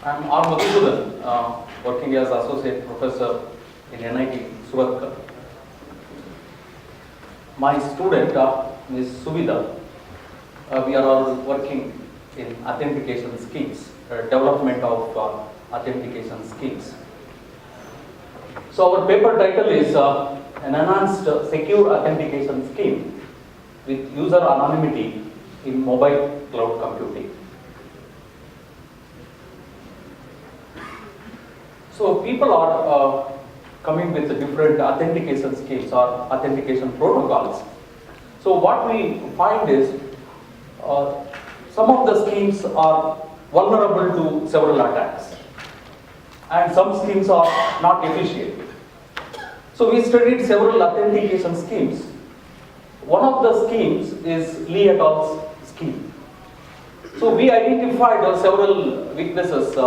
I'm Madhusudhan, working as associate professor in NIT Suvidha. My student is Suvidha. We are all working in authentication schemes, development of authentication schemes. So our paper title is an enhanced secure authentication scheme with user anonymity in mobile cloud computing. So people are coming with different authentication schemes or authentication protocols. So what we find is some of the schemes are vulnerable to several attacks, and some schemes are not efficient. So we studied several authentication schemes. One of the schemes is Lee et al.'s scheme. So we identified several weaknesses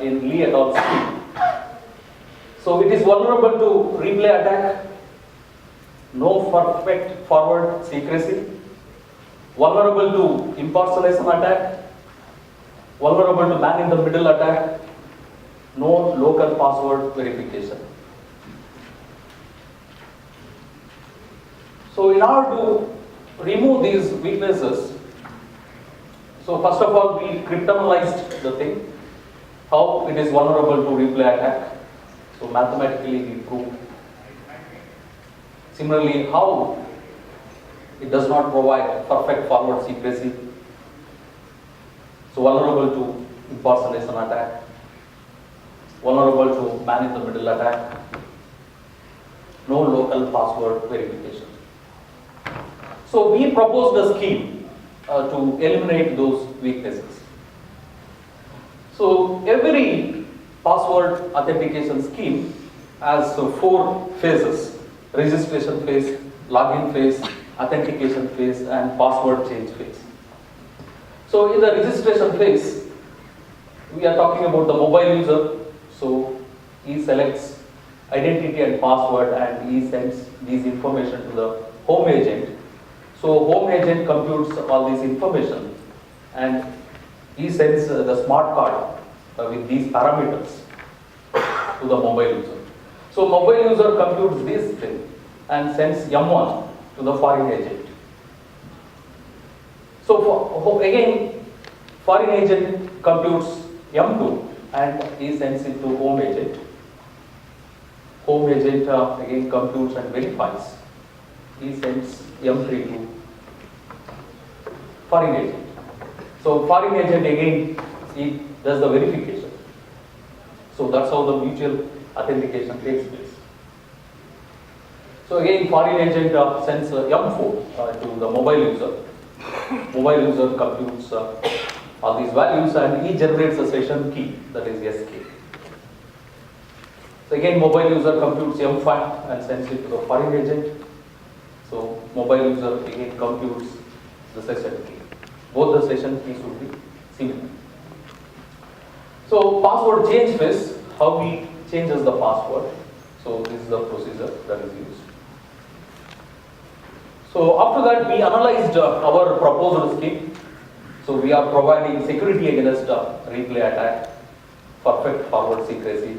in Lee et al.'s scheme. So it is vulnerable to replay attack, no perfect forward secrecy, vulnerable to impersonation attack, vulnerable to man-in-the-middle attack, no local password verification. So in order to remove these weaknesses, so first of all we cryptanalyzed the thing, how it is vulnerable to replay attack. So mathematically we proved. Similarly, how it does not provide perfect forward secrecy. So vulnerable to impersonation attack, vulnerable to man-in-the-middle attack, no local password verification. So we proposed a scheme to eliminate those weaknesses. So every password authentication scheme has 4 phases: registration phase, login phase, authentication phase, and password change phase. So in the registration phase, we are talking about the mobile user. So he selects identity and password and he sends these information to the home agent. So home agent computes all this information and he sends the smart card with these parameters to the mobile user. So mobile user computes this thing and sends M1 to the foreign agent. So again, foreign agent computes M2 and he sends it to home agent. Home agent again computes and verifies. He sends M3 to foreign agent. So foreign agent again he does the verification. So that's how the mutual authentication takes place. So again, foreign agent sends M4 to the mobile user. Mobile user computes all these values and he generates a session key, that is SK. So again, mobile user computes M5 and sends it to the foreign agent. So mobile user again computes the session key. Both the session keys would be similar. So password change phase, how we changes the password. So this is the procedure that is used. So after that we analyzed our proposed scheme. So we are providing security against replay attack, perfect forward secrecy,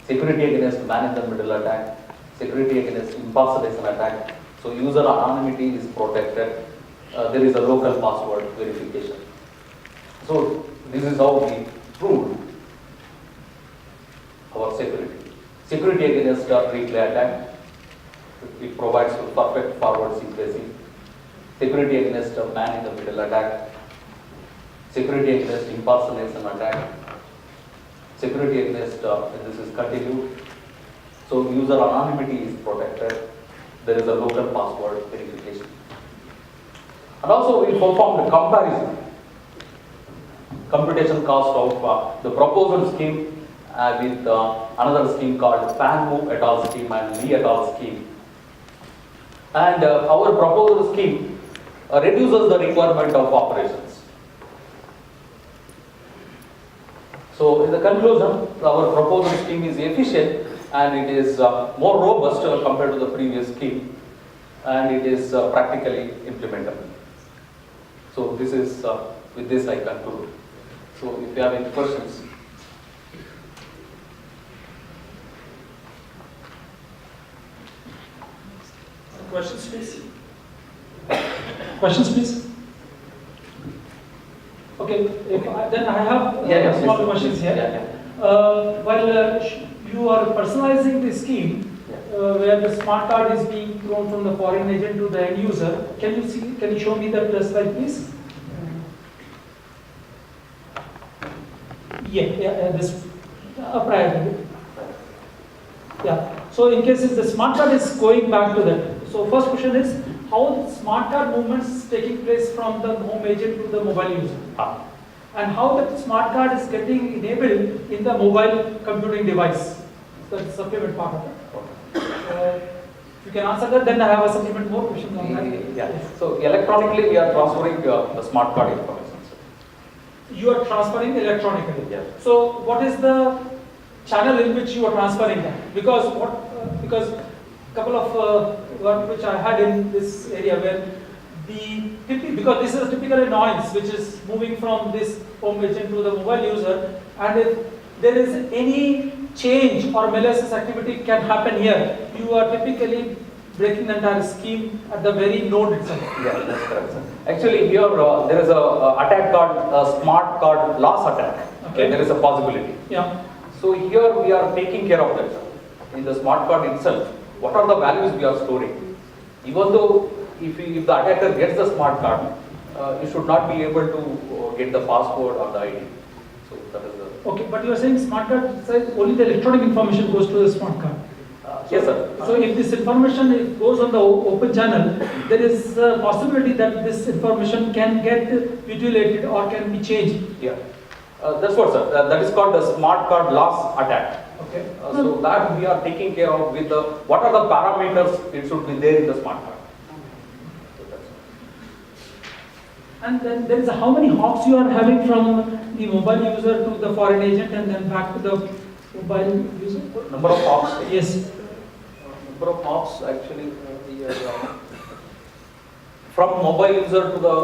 security against man-in-the-middle attack, security against impersonation attack. So user anonymity is protected. There is a local password verification. So this is how we proved our security. Security against replay attack, it provides perfect forward secrecy. Security against man-in-the-middle attack. Security against impersonation attack. Security against, this is continued. So user anonymity is protected. There is a local password verification. And also we performed a comparison, computation cost of the proposal scheme with another scheme called Panmu et al. Scheme and Lee et al. Scheme. And our proposal scheme reduces the requirement of operations. So in the conclusion, our proposal scheme is efficient and it is more robust compared to the previous scheme, and it is practically implementable. So this is, with this I conclude. So if you have any questions. Questions, please. Questions, please. Okay, then I have small questions here. While you are personalizing the scheme, where the smart card is being thrown from the foreign agent to the end user, can you show me that slide, please? This prior. Yeah. So in case if the smart card is going back to that. So first question is, how the smart card movements is taking place from the home agent to the mobile user? And how that smart card is getting enabled in the mobile computing device? That's the supplement part of it. If you can answer that, then I have a supplement more questions on that. Yeah. So electronically we are transferring the smart card information. You are transferring electronically. Yeah. So what is the channel in which you are transferring that? Because because couple of work which I had in this area where because this is a typical noise which is moving from this home agent to the mobile user, and if there is any change or malicious activity can happen here, you are typically breaking the entire scheme at the very node itself. Yeah, that's correct, sir. Actually, here there is a attack called smart card loss attack. Okay. There is a possibility. Yeah. So here we are taking care of that, sir. In the smart card itself, what are the values we are storing? Even though if the attacker gets the smart card, you should not be able to get the password or the ID. So that is the. Okay, but you are saying smart card says only the electronic information goes to the smart card. Yes, sir. So if this information goes on the open channel, there is a possibility that this information can get mutilated or can be changed. Yeah, that's what, sir. That is called the smart card loss attack. Okay. So that we are taking care of with the what are the parameters it should be there in the smart card. And then there is how many hops you are having from the mobile user to the foreign agent and then back to the mobile user? Number of hops? Yes. Number of hops actually from mobile user to the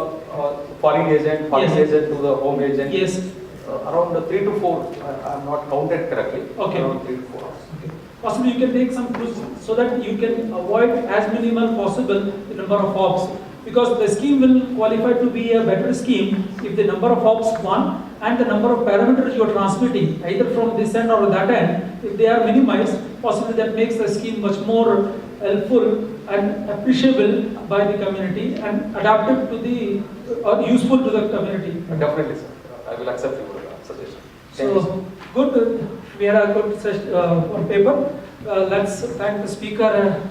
foreign agent, agent to the home agent. Yes. Around 3 to 4. I am not counted correctly. Okay. Around 3 to 4 hours. Okay. Possibly you can take some clues so that you can avoid as minimal possible the number of hops. Because the scheme will qualify to be a better scheme if the number of hops one and the number of parameters you are transmitting either from this end or that end, if they are minimized, possibly that makes the scheme much more helpful and appreciable by the community and adapted to the or useful to the community. Definitely, sir. I will accept your suggestion. So good, we had a good session on paper. Let's thank the speaker.